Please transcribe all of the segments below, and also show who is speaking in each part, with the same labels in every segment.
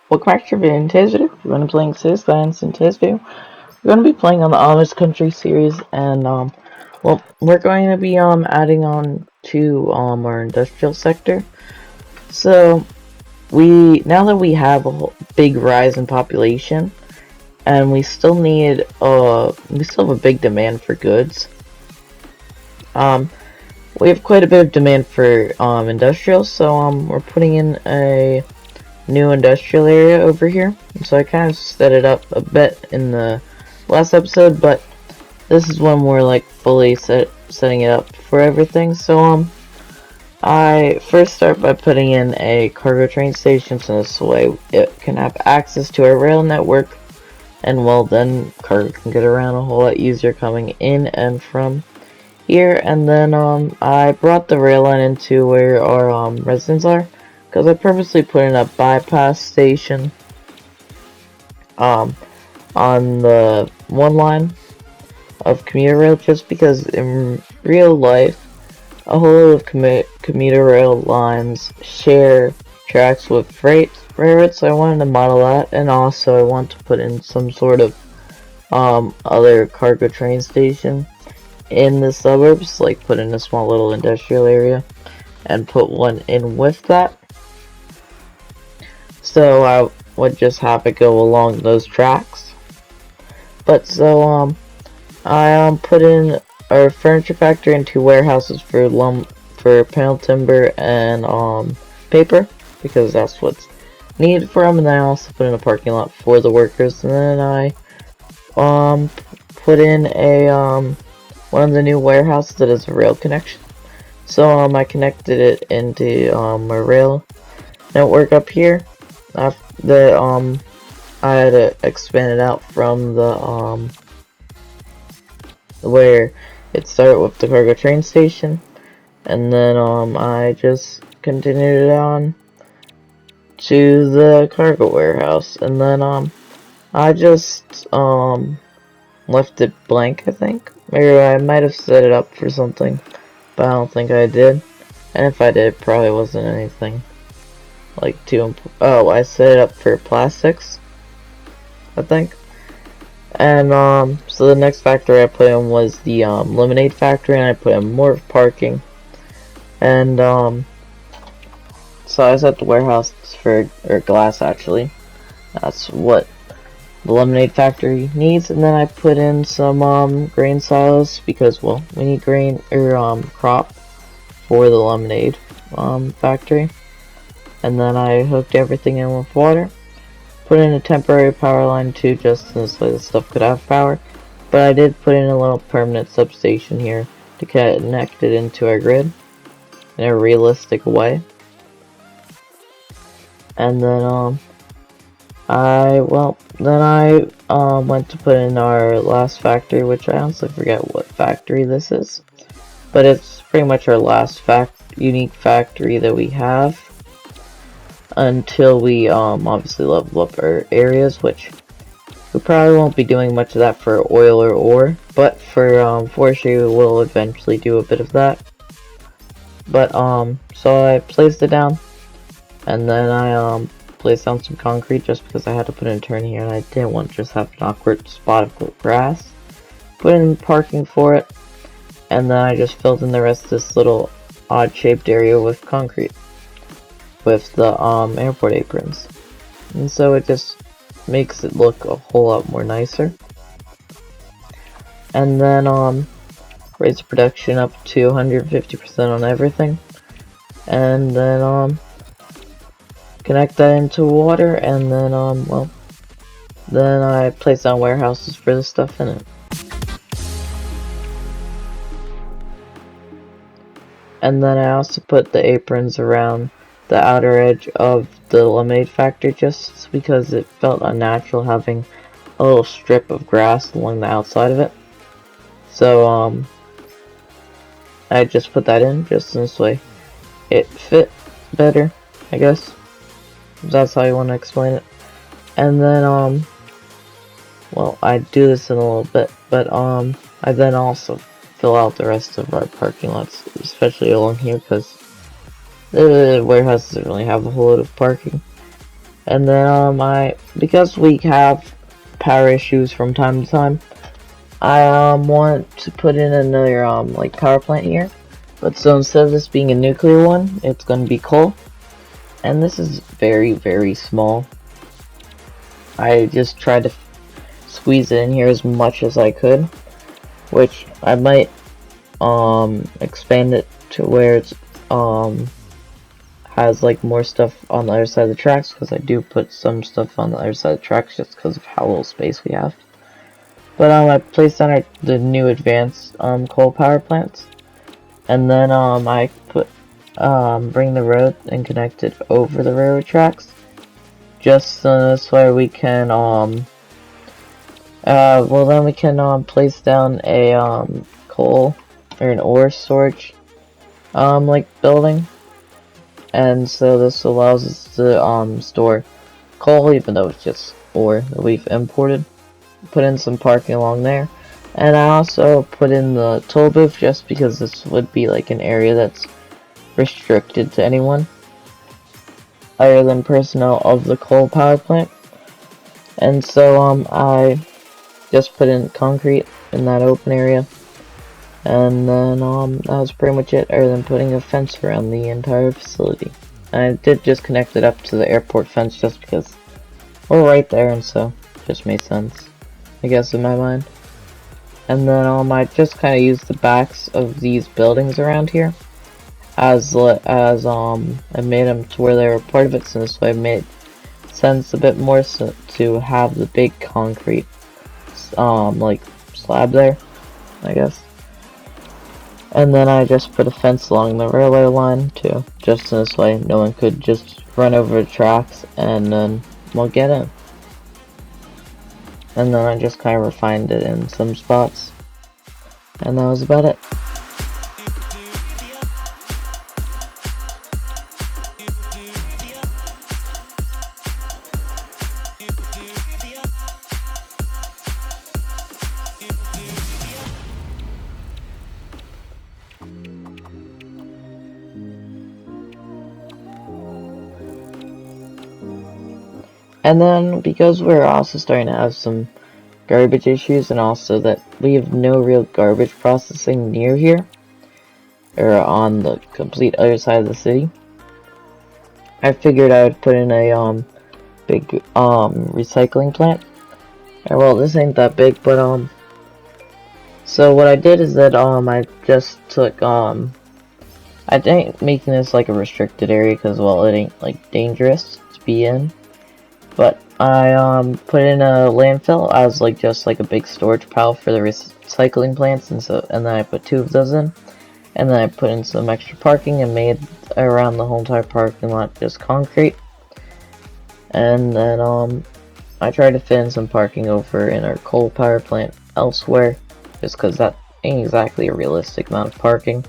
Speaker 1: Welcome back to your video. In today's video, we're going to be playing skylines. In today's video, we're going to be playing on the Amish Country series, and well, we're going to be adding on to our industrial sector. So now that we have a big rise in population, and we still have a big demand for goods. We have quite a bit of demand for industrial, so we're putting in a new industrial area over here. So I kind of set it up a bit in the last episode, but this is when we're like fully setting it up for everything. So I first start by putting in a cargo train station, so this way it can have access to our rail network, and well, then cargo can get around a whole lot easier coming in and from here. And then I brought the rail line into where our residents are, because I purposely put in a bypass station on the one line of commuter rail, just because in real life a whole lot of commuter rail lines share tracks with freight railroads, so I wanted to model that, and also I want to put in some sort of other cargo train station in the suburbs, like put in a small little industrial area and put one in with that. So I would just have it go along those tracks. But so I put in our furniture factory and 2 warehouses for panel timber and paper, because that's what's needed for them. And then I also put in a parking lot for the workers. And then I put in a one of the new warehouses that is a rail connection. So I connected it into a rail network up here. I had to expand it out from the where it started with the cargo train station, and then I just continued it on to the cargo warehouse, and then I just left it blank, I think. Maybe I might have set it up for something, but I don't think I did. And if I did, it probably wasn't anything like oh, I set it up for plastics, I think. And so the next factory I put in was the lemonade factory, and I put in more parking. And so I set the warehouse for glass, actually. That's what the lemonade factory needs. And then I put in some grain silos, because well, we need grain or crop for the lemonade factory. And then I hooked everything in with water. Put in a temporary power line too, just in this way the stuff could have power. But I did put in a little permanent substation here to connect it into our grid in a realistic way. And then I went to put in our last factory, which I honestly forget what factory this is, but it's pretty much our last unique factory that we have, until we obviously level up our areas, which we probably won't be doing much of that for oil or ore, but for forestry we will eventually do a bit of that. But so I placed it down, and then I placed down some concrete, just because I had to put in a turn here and I didn't want to just have an awkward spot of grass. Put in parking for it, and then I just filled in the rest of this little odd shaped area with concrete with the airport aprons, and so it just makes it look a whole lot more nicer. And then raise the production up to 150% on everything, and then connect that into water, and then well, then I place down warehouses for the stuff in it. And then I also put the aprons around the outer edge of the lemonade factory, just because it felt unnatural having a little strip of grass along the outside of it. So I just put that in just in this way it fit better, I guess. That's how you want to explain it. And then well, I do this in a little bit, but I then also fill out the rest of our parking lots, especially along here, because the warehouse doesn't really have a whole lot of parking. And then because we have power issues from time to time, I want to put in another like power plant here. But so instead of this being a nuclear one, it's going to be coal. And this is very, very small. I just tried to squeeze it in here as much as I could, which I might expand it to where it's has like more stuff on the other side of the tracks, because I do put some stuff on the other side of the tracks just because of how little space we have. But I placed down the new advanced coal power plants, and then I put bring the road and connect it over the railroad tracks, just so this way we can well then we can place down a coal or an ore storage like building. And so this allows us to store coal, even though it's just ore that we've imported. Put in some parking along there, and I also put in the toll booth just because this would be like an area that's restricted to anyone other than personnel of the coal power plant. And so I just put in concrete in that open area, and then that was pretty much it, other than putting a fence around the entire facility. And I did just connect it up to the airport fence just because we're right there, and so it just made sense, I guess, in my mind. And then I just kind of used the backs of these buildings around here as I made them to where they were part of it, so this way it made sense a bit more to have the big concrete like slab there, I guess. And then I just put a fence along the railway line too, just in this way no one could just run over the tracks and then we'll get in. And then I just kind of refined it in some spots, and that was about it. And then, because we're also starting to have some garbage issues, and also that we have no real garbage processing near here, or on the complete other side of the city, I figured I would put in a big recycling plant. Or, well, this ain't that big, but so what I did is that I just took I ain't making this like a restricted area because, well, it ain't like dangerous to be in. But I put in a landfill as like just like a big storage pile for the recycling plants, and then I put 2 of those in, and then I put in some extra parking and made around the whole entire parking lot just concrete. And then I tried to fit in some parking over in our coal power plant elsewhere, just because that ain't exactly a realistic amount of parking,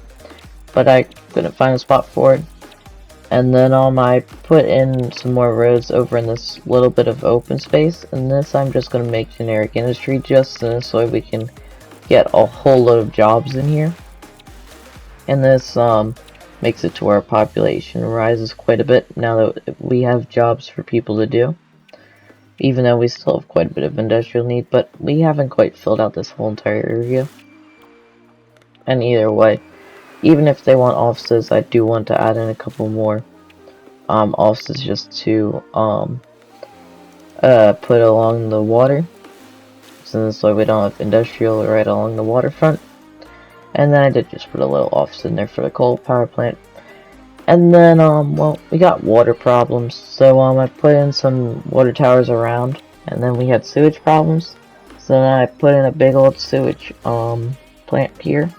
Speaker 1: but I couldn't find a spot for it. And then I put in some more roads over in this little bit of open space, and this I'm just going to make generic industry, just in this way we can get a whole load of jobs in here. And this makes it to where our population rises quite a bit now that we have jobs for people to do. Even though we still have quite a bit of industrial need, but we haven't quite filled out this whole entire area. And either way, even if they want offices, I do want to add in a couple more offices just to put along the water, so this way we don't have industrial right along the waterfront. And then I did just put a little office in there for the coal power plant. And then well, we got water problems, so I put in some water towers around, and then we had sewage problems, so then I put in a big old sewage plant here.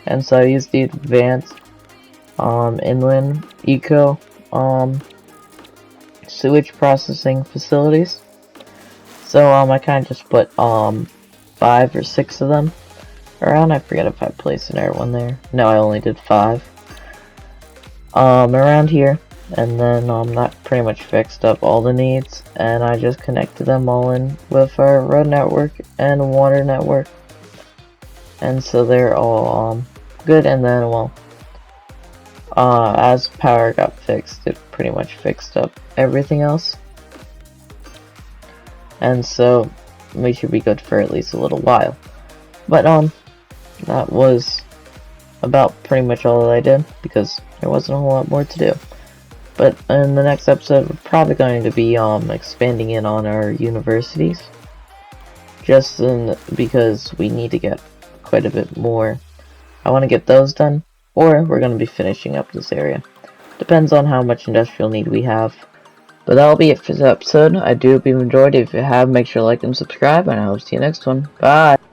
Speaker 1: And so I used the advanced inland eco sewage processing facilities. So I kind of just put 5 or 6 of them around. I forget if I placed another one there. No, I only did 5 around here. And then that pretty much fixed up all the needs, and I just connected them all in with our road network and water network, and so they're all good. And then, well, as power got fixed, it pretty much fixed up everything else. and so we should be good for at least a little while. But that was about pretty much all that I did, because there wasn't a whole lot more to do. But in the next episode, we're probably going to be expanding in on our universities, because we need to get quite a bit more. I want to get those done, or we're going to be finishing up this area. Depends on how much industrial need we have. But that'll be it for this episode. I do hope you enjoyed. If you have, make sure to like and subscribe, and I will see you next one. Bye!